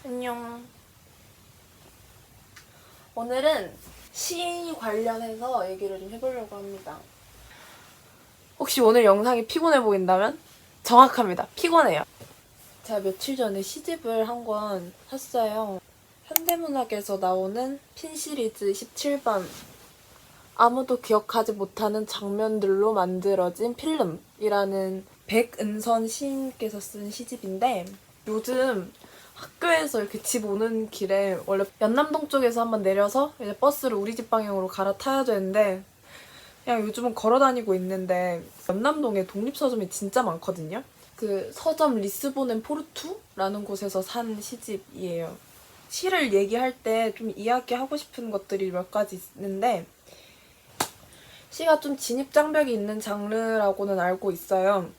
안녕. 오늘은 시 관련해서 얘기를 좀 해보려고 합니다. 혹시 오늘 영상이 피곤해 보인다면? 정확합니다. 피곤해요. 제가 며칠 전에 시집을 한 권 샀어요. 현대문학에서 나오는 핀 시리즈 17번. 아무도 기억하지 못하는 장면들로 만들어진 필름이라는 백은선 시인께서 쓴 시집인데, 요즘 학교에서 이렇게 집 오는 길에 원래 연남동 쪽에서 한번 내려서 이제 버스를 우리 집 방향으로 갈아타야 되는데, 그냥 요즘은 걸어 다니고 있는데 연남동에 독립서점이 진짜 많거든요. 그 서점 리스본 앤 포르투라는 곳에서 산 시집이에요. 시를 얘기할 때 좀 이야기하고 싶은 것들이 몇 가지 있는데, 시가 좀 진입장벽이 있는 장르라고는 알고 있어요.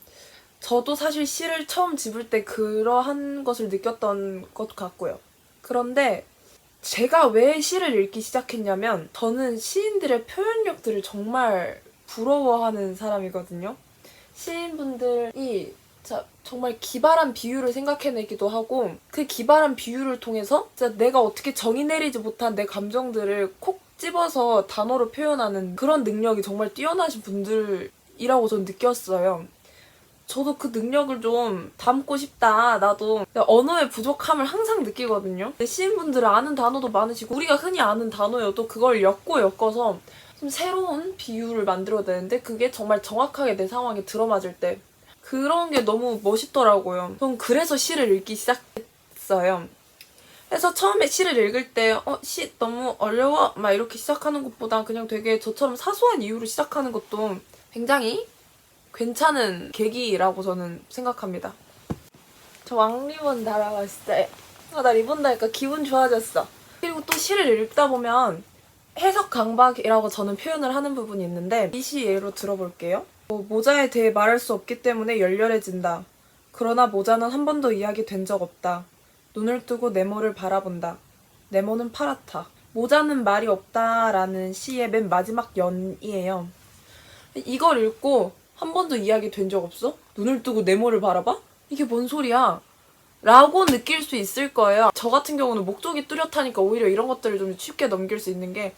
저도 사실 시를 처음 집을 때 그러한 것을 느꼈던 것 같고요. 그런데 제가 왜 시를 읽기 시작했냐면, 저는 시인들의 표현력들을 정말 부러워하는 사람이거든요. 시인분들이 정말 기발한 비유를 생각해내기도 하고, 그 기발한 비유를 통해서 진짜 내가 어떻게 정의 내리지 못한 내 감정들을 콕 집어서 단어로 표현하는 그런 능력이 정말 뛰어나신 분들이라고 저는 느꼈어요. 저도 그 능력을 좀 담고 싶다. 나도 언어의 부족함을 항상 느끼거든요. 시인분들은 아는 단어도 많으시고, 우리가 흔히 아는 단어여도 그걸 엮어서 좀 새로운 비유를 만들어내는데, 그게 정말 정확하게 내 상황에 들어맞을 때 그런 게 너무 멋있더라고요. 전 그래서 시를 읽기 시작했어요. 그래서 처음에 시를 읽을 때 시 너무 어려워 막 이렇게 시작하는 것보다 그냥 되게 저처럼 사소한 이유로 시작하는 것도 굉장히 괜찮은 계기라고 저는 생각합니다. 저 왕리본 달아봤어요. 나 리본 달니까 기분 좋아졌어. 그리고 또 시를 읽다 보면 해석 강박이라고 저는 표현을 하는 부분이 있는데, 이 시 예로 들어볼게요. 모자에 대해 말할 수 없기 때문에 열렬해진다. 그러나 모자는 한 번도 이야기된 적 없다. 눈을 뜨고 네모를 바라본다. 네모는 파랗다. 모자는 말이 없다라는 시의 맨 마지막 연이에요. 이걸 읽고 한 번도 이야기 된 적 없어? 눈을 뜨고 네모를 바라봐? 이게 뭔 소리야? 라고 느낄 수 있을 거예요. 저 같은 경우는 목적이 뚜렷하니까 오히려 이런 것들을 좀 쉽게 넘길 수 있는 게,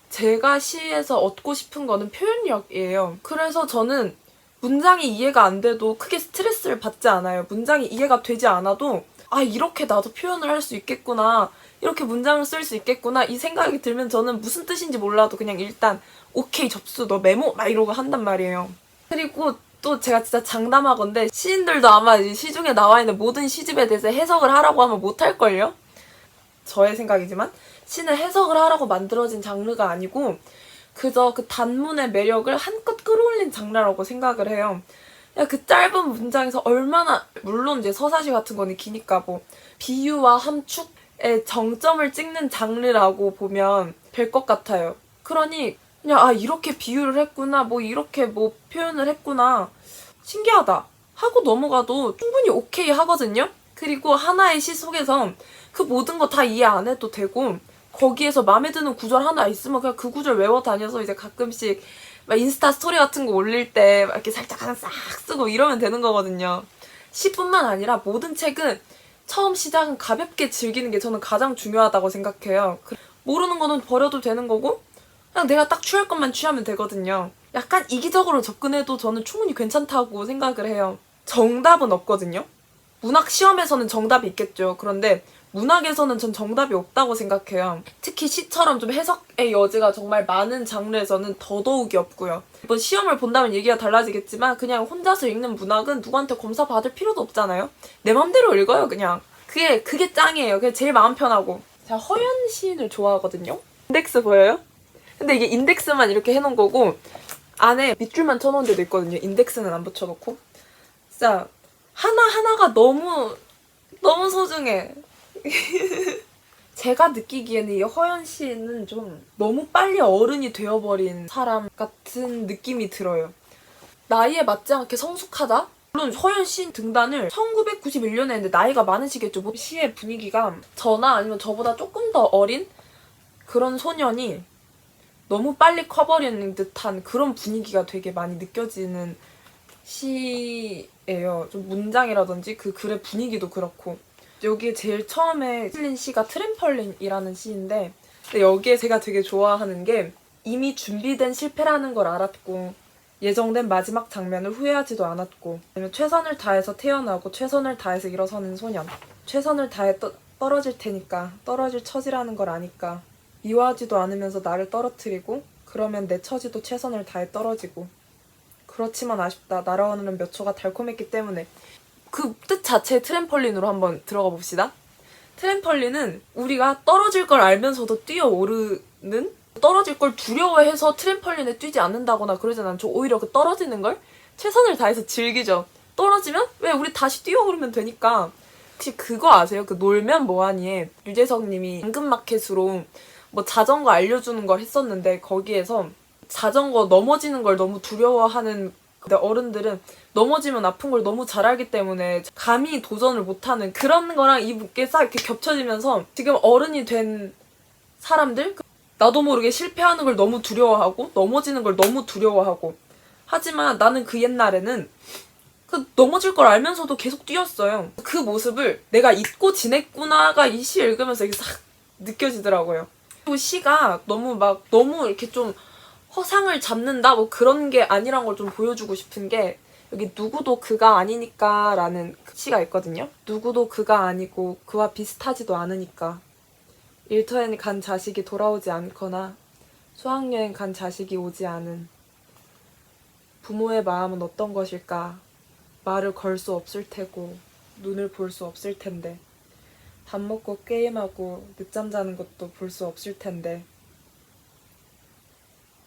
제가 시에서 얻고 싶은 거는 표현력이에요. 그래서 저는 문장이 이해가 안 돼도 크게 스트레스를 받지 않아요. 문장이 이해가 되지 않아도 이렇게 나도 표현을 할 수 있겠구나, 이렇게 문장을 쓸 수 있겠구나, 이 생각이 들면 저는 무슨 뜻인지 몰라도 그냥 일단 오케이 접수 너 메모 막 이러고 한단 말이에요. 그리고 또 제가 진짜 장담하건대 시인들도 아마 시중에 나와 있는 모든 시집에 대해서 해석을 하라고 하면 못할걸요? 저의 생각이지만 시는 해석을 하라고 만들어진 장르가 아니고 그저 그 단문의 매력을 한껏 끌어올린 장르라고 생각을 해요. 그 짧은 문장에서 얼마나, 물론 이제 서사시 같은 거는 기니까 뭐 비유와 함축의 정점을 찍는 장르라고 보면 될 것 같아요. 그러니 그냥 이렇게 비유를 했구나, 뭐 이렇게 뭐 표현을 했구나, 신기하다 하고 넘어가도 충분히 오케이 하거든요. 그리고 하나의 시 속에서 그 모든 거 다 이해 안 해도 되고, 거기에서 마음에 드는 구절 하나 있으면 그냥 그 구절 외워 다녀서 이제 가끔씩 막 인스타 스토리 같은 거 올릴 때 막 이렇게 살짝 하나 싹 쓰고 이러면 되는 거거든요. 시뿐만 아니라 모든 책은 처음 시작은 가볍게 즐기는 게 저는 가장 중요하다고 생각해요. 모르는 거는 버려도 되는 거고, 그냥 내가 딱 취할 것만 취하면 되거든요. 약간 이기적으로 접근해도 저는 충분히 괜찮다고 생각을 해요. 정답은 없거든요. 문학 시험에서는 정답이 있겠죠. 그런데 문학에서는 전 정답이 없다고 생각해요. 특히 시처럼 좀 해석의 여지가 정말 많은 장르에서는 더더욱이 없고요. 뭐 시험을 본다면 얘기가 달라지겠지만 그냥 혼자서 읽는 문학은 누구한테 검사 받을 필요도 없잖아요. 내 맘대로 읽어요, 그냥. 그게 짱이에요. 그게 제일 마음 편하고. 제가 허연 시인을 좋아하거든요. 인덱스 보여요? 근데 이게 인덱스만 이렇게 해놓은 거고 안에 밑줄만 쳐놓은 데도 있거든요. 인덱스는 안 붙여놓고. 진짜 하나하나가 너무 소중해. 제가 느끼기에는 이 허연 씨는 좀 너무 빨리 어른이 되어버린 사람 같은 느낌이 들어요. 나이에 맞지 않게 성숙하다? 물론 허연 씨 등단을 1991년에 했는데 나이가 많으시겠죠. 뭐 시의 분위기가 저나 아니면 저보다 조금 더 어린 그런 소년이 너무 빨리 커버리는 듯한 그런 분위기가 되게 많이 느껴지는 시예요. 좀 문장이라든지 그 글의 분위기도 그렇고. 여기에 제일 처음에 실린 시가 트램펄린이라는 시인데, 근데 여기에 제가 되게 좋아하는 게 이미 준비된 실패라는 걸 알았고 예정된 마지막 장면을 후회하지도 않았고, 최선을 다해서 태어나고 최선을 다해서 일어서는 소년, 최선을 다해 떨어질 테니까, 떨어질 처지라는 걸 아니까 미워하지도 않으면서 나를 떨어뜨리고, 그러면 내 처지도 최선을 다해 떨어지고, 그렇지만 아쉽다, 날아오는 몇 초가 달콤했기 때문에. 그 뜻 자체의 트램펄린으로 한번 들어가 봅시다. 트램펄린은 우리가 떨어질 걸 알면서도 뛰어오르는, 떨어질 걸 두려워해서 트램펄린에 뛰지 않는다거나 그러진 않죠. 오히려 그 떨어지는 걸 최선을 다해서 즐기죠. 떨어지면 왜 우리 다시 뛰어오르면 되니까. 혹시 그거 아세요? 그 놀면 뭐하니에 유재석 님이 당근마켓으로 뭐 자전거 알려주는 걸 했었는데, 거기에서 자전거 넘어지는 걸 너무 두려워하는 어른들은 넘어지면 아픈 걸 너무 잘 알기 때문에 감히 도전을 못하는 그런 거랑 이게 싹 이렇게 겹쳐지면서, 지금 어른이 된 사람들, 나도 모르게 실패하는 걸 너무 두려워하고 넘어지는 걸 너무 두려워하고, 하지만 나는 그 옛날에는 그 넘어질 걸 알면서도 계속 뛰었어요. 그 모습을 내가 잊고 지냈구나가 이 시 읽으면서 이렇게 싹 느껴지더라고요. 그리고 시가 너무 이렇게 좀 허상을 잡는다 뭐 그런 게 아니란 걸 좀 보여주고 싶은 게, 여기 누구도 그가 아니니까 라는 시가 있거든요. 누구도 그가 아니고 그와 비슷하지도 않으니까. 일터에 간 자식이 돌아오지 않거나 수학여행 간 자식이 오지 않은 부모의 마음은 어떤 것일까? 말을 걸 수 없을 테고 눈을 볼 수 없을 텐데, 밥 먹고 게임하고 늦잠 자는 것도 볼 수 없을 텐데,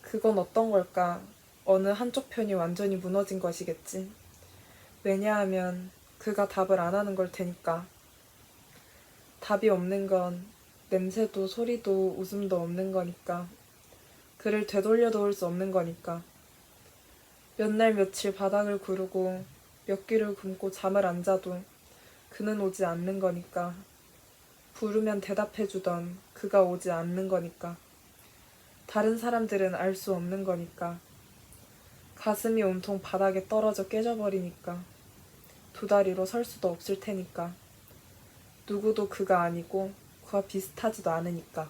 그건 어떤 걸까? 어느 한쪽 편이 완전히 무너진 것이겠지. 왜냐하면 그가 답을 안 하는 걸 테니까. 답이 없는 건 냄새도 소리도 웃음도 없는 거니까. 그를 되돌려 놓을 수 없는 거니까. 몇 날 며칠 바닥을 구르고 몇 귀를 굶고 잠을 안 자도 그는 오지 않는 거니까. 부르면 대답해주던 그가 오지 않는 거니까. 다른 사람들은 알 수 없는 거니까. 가슴이 온통 바닥에 떨어져 깨져버리니까. 두 다리로 설 수도 없을 테니까. 누구도 그가 아니고 그와 비슷하지도 않으니까.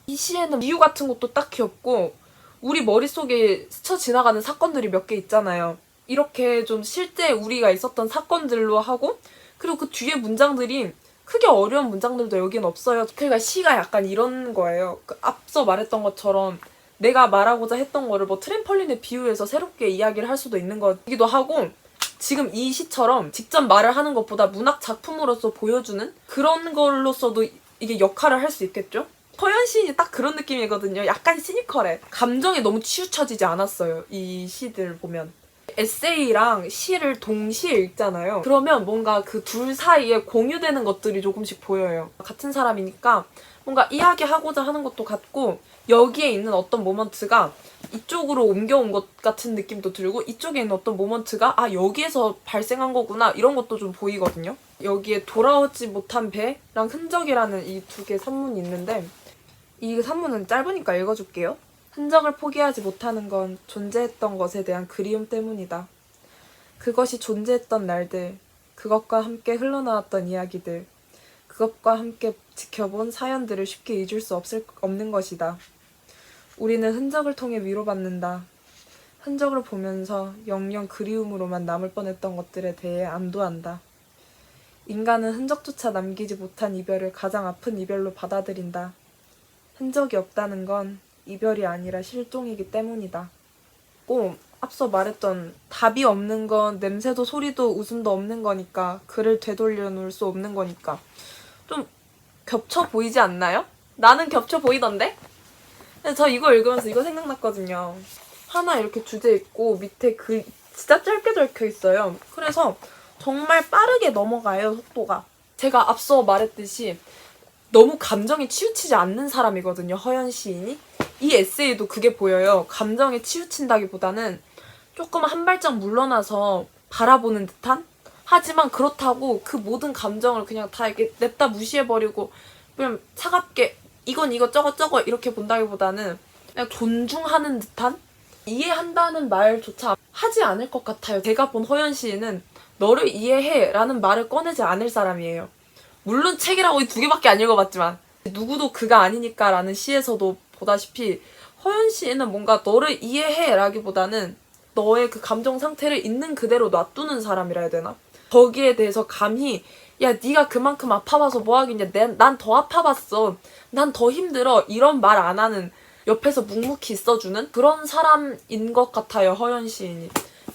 이 시에는 이유 같은 것도 딱히 없고 우리 머릿속에 스쳐 지나가는 사건들이 몇 개 있잖아요. 이렇게 좀 실제 우리가 있었던 사건들로 하고, 그리고 그 뒤에 문장들이 크게 어려운 문장들도 여기는 없어요. 그러니까 시가 약간 이런 거예요. 그 앞서 말했던 것처럼 내가 말하고자 했던 거를 뭐 트램펄린에 비유해서 새롭게 이야기를 할 수도 있는 거기도 하고, 지금 이 시처럼 직접 말을 하는 것보다 문학 작품으로서 보여주는 그런 걸로서도 이게 역할을 할 수 있겠죠? 허연 시인이 딱 그런 느낌이거든요. 약간 시니컬해. 감정에 너무 치우쳐지지 않았어요. 이 시들 보면. 에세이랑 시를 동시에 읽잖아요. 그러면 뭔가 그 둘 사이에 공유되는 것들이 조금씩 보여요. 같은 사람이니까 뭔가 이야기하고자 하는 것도 같고, 여기에 있는 어떤 모먼트가 이쪽으로 옮겨온 것 같은 느낌도 들고, 이쪽에 있는 어떤 모먼트가 여기에서 발생한 거구나 이런 것도 좀 보이거든요. 여기에 돌아오지 못한 배랑 흔적이라는 이 두 개 산문이 있는데, 이 산문은 짧으니까 읽어줄게요. 흔적을 포기하지 못하는 건 존재했던 것에 대한 그리움 때문이다. 그것이 존재했던 날들, 그것과 함께 흘러나왔던 이야기들, 그것과 함께 지켜본 사연들을 쉽게 잊을 수 없는 것이다. 우리는 흔적을 통해 위로받는다. 흔적을 보면서 영영 그리움으로만 남을 뻔했던 것들에 대해 안도한다. 인간은 흔적조차 남기지 못한 이별을 가장 아픈 이별로 받아들인다. 흔적이 없다는 건 이별이 아니라 실종이기 때문이다. 꼭 앞서 말했던 답이 없는 건 냄새도 소리도 웃음도 없는 거니까, 그를 되돌려 놓을 수 없는 거니까. 좀 겹쳐 보이지 않나요? 나는 겹쳐 보이던데? 근데 저 이거 읽으면서 이거 생각났거든요. 하나 이렇게 주제 있고 밑에 글 진짜 짧게 적혀 있어요. 그래서 정말 빠르게 넘어가요, 속도가. 제가 앞서 말했듯이 너무 감정에 치우치지 않는 사람이거든요, 허연 시인이. 이 에세이도 그게 보여요. 감정에 치우친다기보다는 조금 한 발짝 물러나서 바라보는 듯한? 하지만 그렇다고 그 모든 감정을 그냥 다 이렇게 냅다 무시해버리고 그냥 차갑게 이건 이거 저거 이렇게 본다기보다는 그냥 존중하는 듯한? 이해한다는 말조차 하지 않을 것 같아요. 제가 본 허연 시인은 너를 이해해 라는 말을 꺼내지 않을 사람이에요. 물론 책이라고 이 2개밖에 안 읽어봤지만 누구도 그가 아니니까 라는 시에서도 보다시피 허연 시인은 뭔가 너를 이해해 라기보다는 너의 그 감정 상태를 있는 그대로 놔두는 사람이라 해야 되나? 거기에 대해서 감히 야 네가 그만큼 아파봐서 뭐하겠냐, 난 더 아파봤어, 난 더 힘들어, 이런 말 안 하는, 옆에서 묵묵히 있어주는 그런 사람인 것 같아요, 허연 시인이.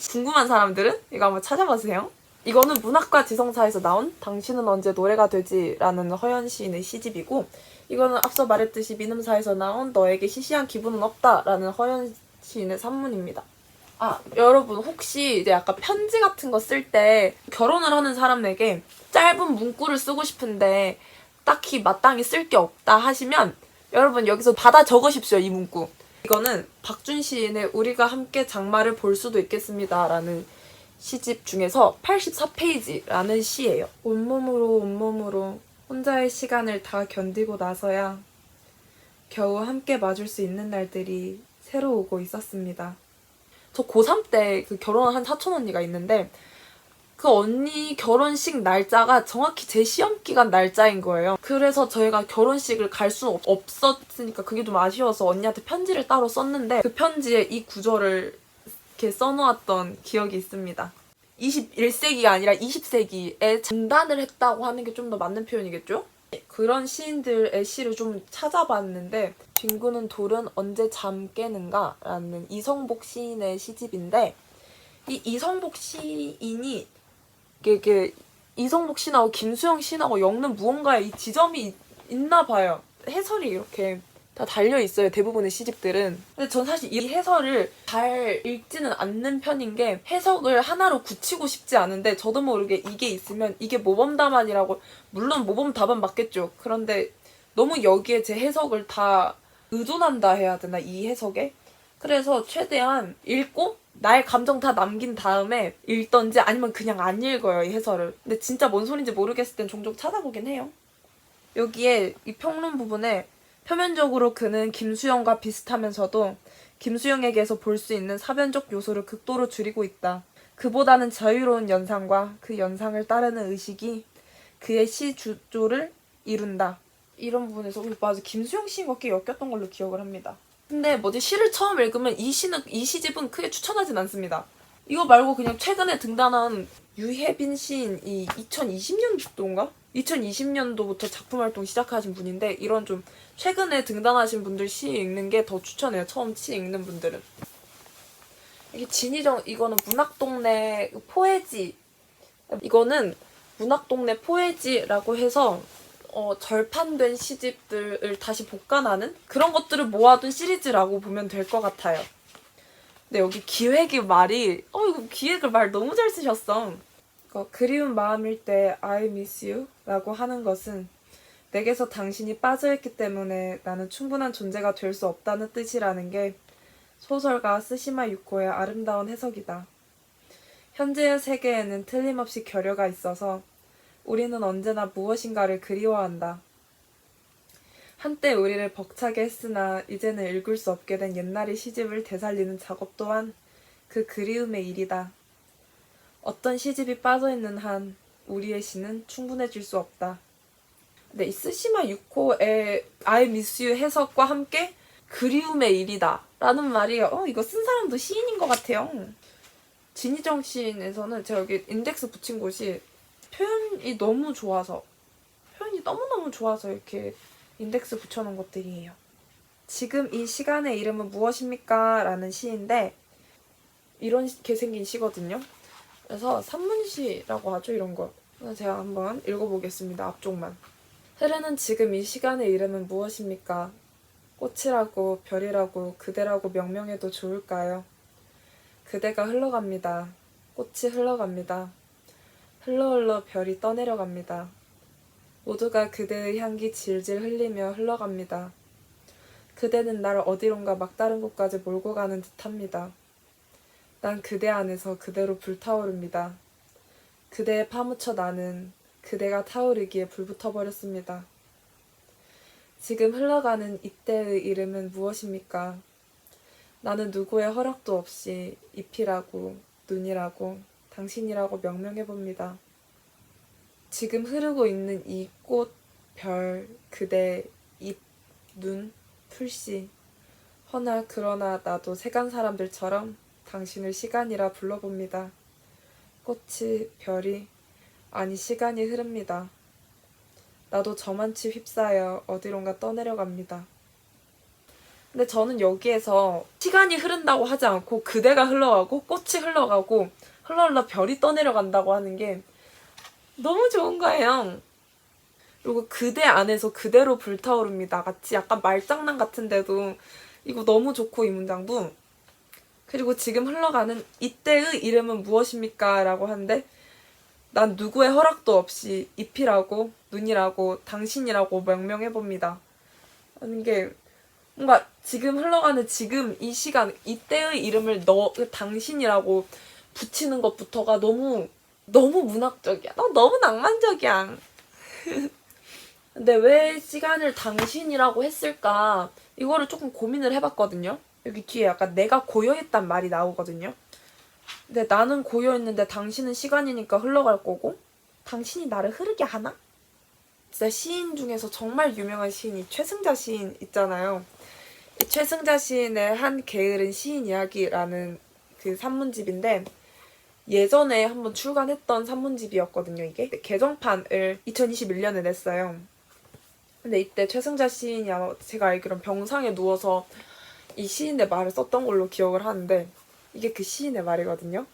궁금한 사람들은 이거 한번 찾아보세요. 이거는 문학과 지성사에서 나온 당신은 언제 노래가 되지? 라는 허연 시인의 시집이고, 이거는 앞서 말했듯이 민음사에서 나온 너에게 시시한 기분은 없다 라는 허연 시인의 산문입니다. 아, 여러분 혹시 이제 약간 편지 같은 거 쓸 때 결혼을 하는 사람에게 짧은 문구를 쓰고 싶은데 딱히 마땅히 쓸 게 없다 하시면 여러분 여기서 받아 적으십시오, 이 문구. 이거는 박준 시인의 우리가 함께 장마를 볼 수도 있겠습니다 라는 시집 중에서 84페이지라는 시예요. 온몸으로 혼자의 시간을 다 견디고 나서야 겨우 함께 맞을 수 있는 날들이 새로 오고 있었습니다. 저 고3 때 그 결혼한 사촌 언니가 있는데 그 언니 결혼식 날짜가 정확히 제 시험 기간 날짜인 거예요. 그래서 저희가 결혼식을 갈 수는 없었으니까 그게 좀 아쉬워서 언니한테 편지를 따로 썼는데 그 편지에 이 구절을 이렇게 써놓았던 기억이 있습니다. 21세기가 아니라 20세기에 장단을 했다고 하는 게 좀 더 맞는 표현이겠죠? 그런 시인들의 시를 좀 찾아봤는데 뒹구는 돌은 언제 잠 깨는가? 라는 이성복 시인의 시집인데 이 이성복 시인이 이게 이성복 시인하고 김수영 시인하고 엮는 무언가의 이 지점이 있나 봐요. 해설이 이렇게 다 달려있어요, 대부분의 시집들은. 근데 전 사실 이 해설을 잘 읽지는 않는 편인 게 해석을 하나로 굳히고 싶지 않은데 저도 모르게 이게 있으면 이게 모범답안이라고, 물론 모범답안 맞겠죠. 그런데 너무 여기에 제 해석을 다 의존한다 해야 되나, 이 해석에? 그래서 최대한 읽고 나의 감정 다 남긴 다음에 읽던지 아니면 그냥 안 읽어요, 이 해설을. 근데 진짜 뭔 소린지 모르겠을 땐 종종 찾아보긴 해요. 여기에 이 평론 부분에 표면적으로 그는 김수영과 비슷하면서도 김수영에게서 볼 수 있는 사변적 요소를 극도로 줄이고 있다. 그보다는 자유로운 연상과 그 연상을 따르는 의식이 그의 시 주조를 이룬다. 이런 부분에서 맞아, 김수영 시인과 꽤 엮였던 걸로 기억을 합니다. 근데 시를 처음 읽으면 이 시집은 크게 추천하진 않습니다. 이거 말고 그냥 최근에 등단한 유혜빈 시인이 2020년도인가? 2020년도부터 작품 활동 시작하신 분인데 이런 좀 최근에 등단하신 분들 시 읽는 게 더 추천해요, 처음 시 읽는 분들은. 이게 진희정, 이거는 문학동네 포에지. 이거는 문학동네 포에지라고 해서 절판된 시집들을 다시 복간하는 그런 것들을 모아둔 시리즈라고 보면 될 것 같아요. 근데 여기 기획의 말이 이거 기획을 말 너무 잘 쓰셨어. 그리운 마음일 때 I miss you 라고 하는 것은 내게서 당신이 빠져있기 때문에 나는 충분한 존재가 될 수 없다는 뜻이라는 게 소설가 스시마 유코의 아름다운 해석이다. 현재의 세계에는 틀림없이 결여가 있어서 우리는 언제나 무엇인가를 그리워한다. 한때 우리를 벅차게 했으나 이제는 읽을 수 없게 된 옛날의 시집을 되살리는 작업 또한 그 그리움의 일이다. 어떤 시집이 빠져있는 한 우리의 시는 충분해질 수 없다. 네, 이 스시마 유코의 I miss you 해석과 함께 그리움의 일이다 라는 말이 이거 쓴 사람도 시인인 것 같아요. 진희정 시인에서는 제가 여기 인덱스 붙인 곳이 표현이 너무너무 좋아서 이렇게 인덱스 붙여놓은 것들이에요. 지금 이 시간의 이름은 무엇입니까? 라는 시인데 이렇게 생긴 시거든요. 그래서 산문시라고 하죠, 이런 거. 제가 한번 읽어보겠습니다, 앞쪽만. 흐르는 지금 이 시간의 이름은 무엇입니까? 꽃이라고 별이라고 그대라고 명명해도 좋을까요? 그대가 흘러갑니다. 꽃이 흘러갑니다. 흘러 별이 떠내려갑니다. 모두가 그대의 향기 질질 흘리며 흘러갑니다. 그대는 날 어디론가 막다른 곳까지 몰고 가는 듯합니다. 난 그대 안에서 그대로 불타오릅니다. 그대에 파묻혀 나는 그대가 타오르기에 불붙어버렸습니다. 지금 흘러가는 이때의 이름은 무엇입니까? 나는 누구의 허락도 없이 잎이라고 눈이라고 당신이라고 명명해봅니다. 지금 흐르고 있는 이 꽃, 별, 그대, 입, 눈, 풀씨. 허나 그러나 나도 세간 사람들처럼 당신을 시간이라 불러봅니다. 꽃이, 별이, 아니 시간이 흐릅니다. 나도 저만치 휩싸여 어디론가 떠내려갑니다. 근데 저는 여기에서 시간이 흐른다고 하지 않고 그대가 흘러가고 꽃이 흘러가고 흘러 별이 떠내려간다고 하는 게 너무 좋은 거예요. 그리고 그대 안에서 그대로 불타오릅니다. 같이 약간 말장난 같은데도 이거 너무 좋고 이 문장도. 그리고 지금 흘러가는 이때의 이름은 무엇입니까? 라고 하는데 난 누구의 허락도 없이 잎이라고 눈이라고 당신이라고 명명해봅니다. 하는 게 뭔가 지금 흘러가는 지금 이 시간 이때의 이름을 당신이라고 붙이는 것부터가 너무 문학적이야. 너무 낭만적이야. 근데 왜 시간을 당신이라고 했을까? 이거를 조금 고민을 해봤거든요. 여기 뒤에 약간 내가 고여있단 말이 나오거든요. 근데 나는 고여있는데 당신은 시간이니까 흘러갈 거고 당신이 나를 흐르게 하나? 진짜 시인 중에서 정말 유명한 시인이 최승자 시인 있잖아요. 최승자 시인의 한 게으른 시인 이야기라는 그 산문집인데 예전에 한번 출간했던 산문집이었거든요, 이게. 개정판을 2021년에 냈어요. 근데 이때 최승자 시인이 아마 제가 알기론 병상에 누워서 이 시인의 말을 썼던 걸로 기억을 하는데 이게 그 시인의 말이거든요.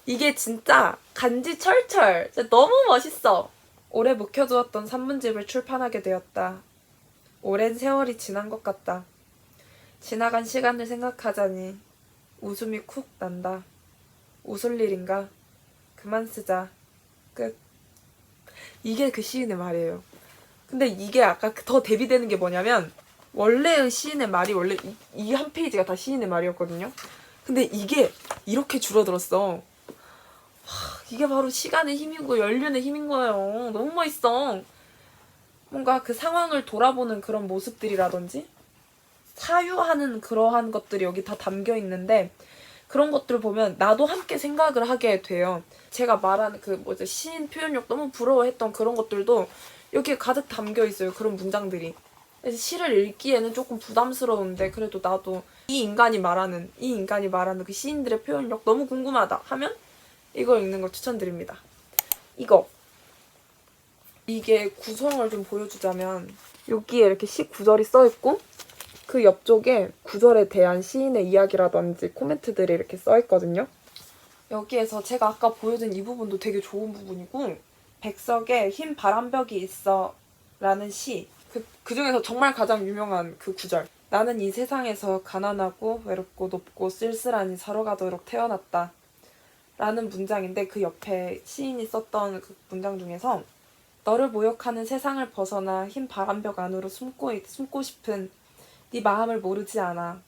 이게 진짜 간지철철. 진짜 너무 멋있어. 오래 묵혀두었던 산문집을 출판하게 되었다. 오랜 세월이 지난 것 같다. 지나간 시간을 생각하자니 웃음이 쿡 난다. 웃을 일인가? 그만 쓰자. 끝. 이게 그 시인의 말이에요. 근데 이게 아까 더 대비되는 게 뭐냐면 원래의 시인의 말이 원래 이 한 페이지가 다 시인의 말이었거든요. 근데 이게 이렇게 줄어들었어. 이게 바로 시간의 힘이고 연륜의 힘인 거예요. 너무 멋있어. 뭔가 그 상황을 돌아보는 그런 모습들이라든지 사유하는 그러한 것들이 여기 다 담겨 있는데 그런 것들을 보면 나도 함께 생각을 하게 돼요. 제가 말하는 시인 표현력 너무 부러워했던 그런 것들도 여기에 가득 담겨 있어요. 그런 문장들이. 그래서 시를 읽기에는 조금 부담스러운데 그래도 나도 이 인간이 말하는 그 시인들의 표현력 너무 궁금하다 하면 이거 읽는 걸 추천드립니다. 이게 구성을 좀 보여주자면 여기에 이렇게 시 구절이 써있고 그 옆쪽에 구절에 대한 시인의 이야기라든지 코멘트들이 이렇게 써있거든요. 여기에서 제가 아까 보여준 이 부분도 되게 좋은 부분이고 백석에 흰 바람벽이 있어 라는 시 그 중에서 정말 가장 유명한 그 구절. 나는 이 세상에서 가난하고 외롭고 높고 쓸쓸하니 살아가도록 태어났다 라는 문장인데 그 옆에 시인이 썼던 그 문장 중에서 너를 모욕하는 세상을 벗어나 흰 바람벽 안으로 숨고 싶은 네 마음을 모르지 않아.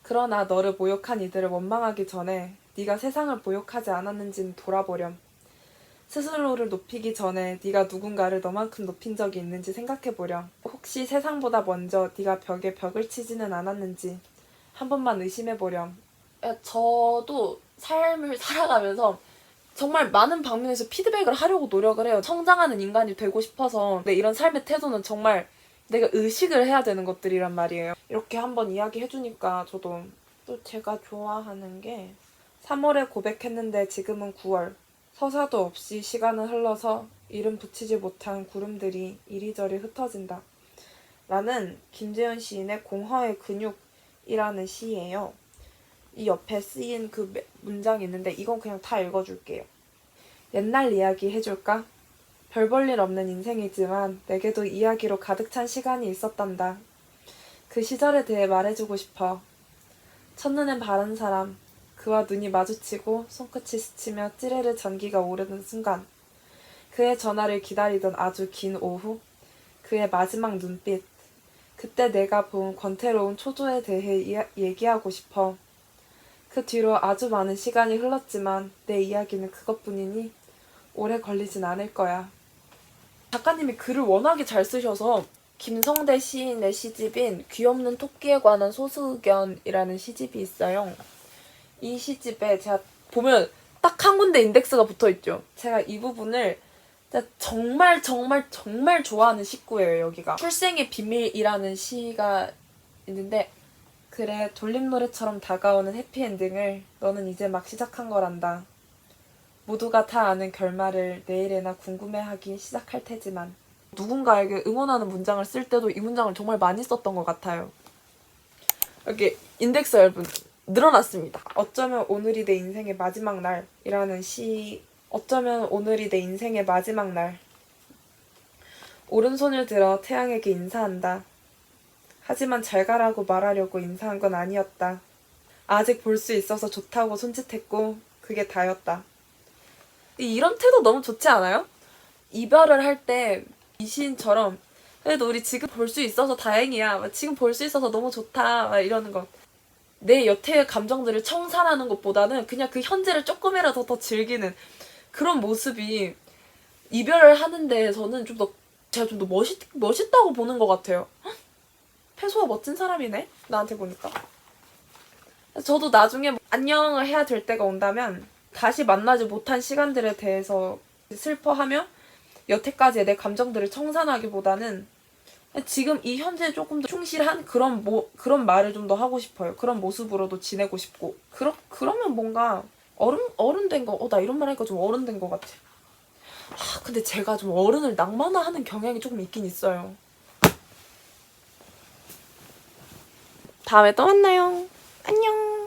그러나 너를 모욕한 이들을 원망하기 전에 네가 세상을 모욕하지 않았는지는 돌아보렴. 스스로를 높이기 전에 네가 누군가를 너만큼 높인 적이 있는지 생각해보렴. 혹시 세상보다 먼저 네가 벽에 벽을 치지는 않았는지 한 번만 의심해보렴. 저도 삶을 살아가면서 정말 많은 방면에서 피드백을 하려고 노력을 해요. 성장하는 인간이 되고 싶어서. 근데 이런 삶의 태도는 정말 내가 의식을 해야 되는 것들이란 말이에요. 이렇게 한번 이야기해주니까 저도 또 제가 좋아하는 게 3월에 고백했는데 지금은 9월. 서사도 없이 시간은 흘러서 이름 붙이지 못한 구름들이 이리저리 흩어진다. 라는 김재현 시인의 공허의 근육이라는 시예요. 이 옆에 쓰인 그 문장이 있는데 이건 그냥 다 읽어줄게요. 옛날 이야기 해줄까? 별 볼 일 없는 인생이지만 내게도 이야기로 가득 찬 시간이 있었단다. 그 시절에 대해 말해주고 싶어. 첫눈엔 바른 사람, 그와 눈이 마주치고 손끝이 스치며 찌르르 전기가 오르는 순간, 그의 전화를 기다리던 아주 긴 오후, 그의 마지막 눈빛, 그때 내가 본 권태로운 초조에 대해 얘기하고 싶어. 그 뒤로 아주 많은 시간이 흘렀지만 내 이야기는 그것뿐이니 오래 걸리진 않을 거야. 작가님이 글을 워낙에 잘 쓰셔서 김성대 시인의 시집인 귀없는 토끼에 관한 소수의견이라는 시집이 있어요. 이 시집에 제가 보면 딱 한 군데 인덱스가 붙어있죠. 제가 이 부분을 진짜 정말 정말 정말 좋아하는 시구예요, 여기가. 출생의 비밀이라는 시가 있는데, 그래, 돌림노래처럼 다가오는 해피엔딩을 너는 이제 막 시작한 거란다. 모두가 다 아는 결말을 내일에나 궁금해하기 시작할 테지만. 누군가에게 응원하는 문장을 쓸 때도 이 문장을 정말 많이 썼던 것 같아요. 여기 인덱스 여러분 늘어났습니다. 어쩌면 오늘이 내 인생의 마지막 날이라는 시. 어쩌면 오늘이 내 인생의 마지막 날. 오른손을 들어 태양에게 인사한다. 하지만 잘 가라고 말하려고 인사한 건 아니었다. 아직 볼 수 있어서 좋다고 손짓했고 그게 다였다. 이런 태도 너무 좋지 않아요? 이별을 할 때 이 시인처럼 그래도 우리 지금 볼 수 있어서 다행이야. 지금 볼 수 있어서 너무 좋다. 막 이러는 거. 내 여태의 감정들을 청산하는 것보다는 그냥 그 현재를 조금이라도 더 즐기는 그런 모습이 이별을 하는 데에서는 좀 더 제가 좀 더 멋있다고 보는 것 같아요. 헉? 패소가 멋진 사람이네? 나한테 보니까. 저도 나중에 안녕을 해야 될 때가 온다면 다시 만나지 못한 시간들에 대해서 슬퍼하며 여태까지의 내 감정들을 청산하기보다는 지금 이 현재에 조금 더 충실한 그런 말을 좀 더 하고 싶어요. 그런 모습으로도 지내고 싶고. 그러면 뭔가 어른 된 거, 나 이런 말 하니까 좀 어른 된 것 같아. 근데 제가 좀 어른을 낭만화하는 경향이 조금 있긴 있어요. 다음에 또 만나요. 안녕.